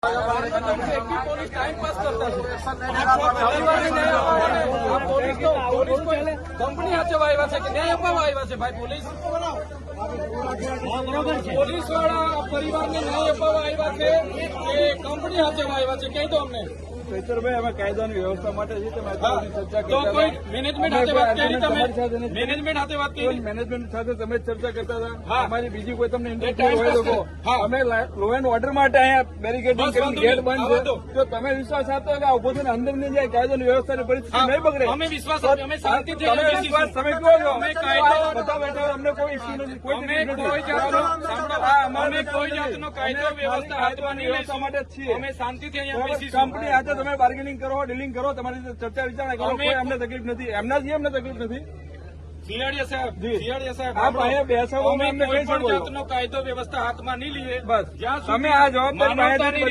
police time pass કરતા police company હાચવા આવ્યા છે કે ન્યાય અપાવવા આવ્યા છે ભાઈ પોલીસ વાળા પરિવારને ન્યાય અપાવવા આવ્યા છે કે કંપની હાચવા આવ્યા છે કહી દો અમને ચૈતરભાઈ અમે કાયદાની વ્યવસ્થા માટે છીએ તમે ચર્ચા તો કોઈ મેનેજમેન્ટ સાથે વાત કરી તમે મેનેજમેન્ટ સાથે વાત કરી મેનેજમેન્ટ સાથે તમે ચર્ચા કરતા હતા અમારી બીજી કોઈ તમને ઇન્ટરેસ્ટ હોય તો અમે લો એન્ડ ઓર્ડર માટે અહીંયા બેરિકેડિંગ કરીને ગેટ બંધ છે તો તમે વિશ્વાસ આપતો કે ઉભો થઈને અંદર ની જાય કાયદાની વ્યવસ્થાની પરિસ્થિતિ નહીં બગડે અમે વિશ્વાસ અમે શાંતિથી વિશ્વાસ તમે કહો છો અમે કાયદો બધા બેઠા અમને કોઈ ઇસ્યુ નથી કોઈ જાતનો કાયદો વ્યવસ્થા હાથમાં નહીં વ્યવસ્થા માટે જ છીએ અમે શાંતિથી અહીંયા બેસીશું કંપની હાથે તમે બાર્ગેનિંગ કરો ડીલિંગ કરો તમારી ચર્ચા વિચારણા કરો કોઈ અમને તકલીફ નથી એમના જ અમને તકલીફ નથી સિયાડિયા સાહેબ આપ અહીંયા બેસવા અમે કોઈ પણ જાતનો કાયદો વ્યવસ્થા હાથમાં નહીં લઈએ બસ જ્યાં તમે આ જવાબદારી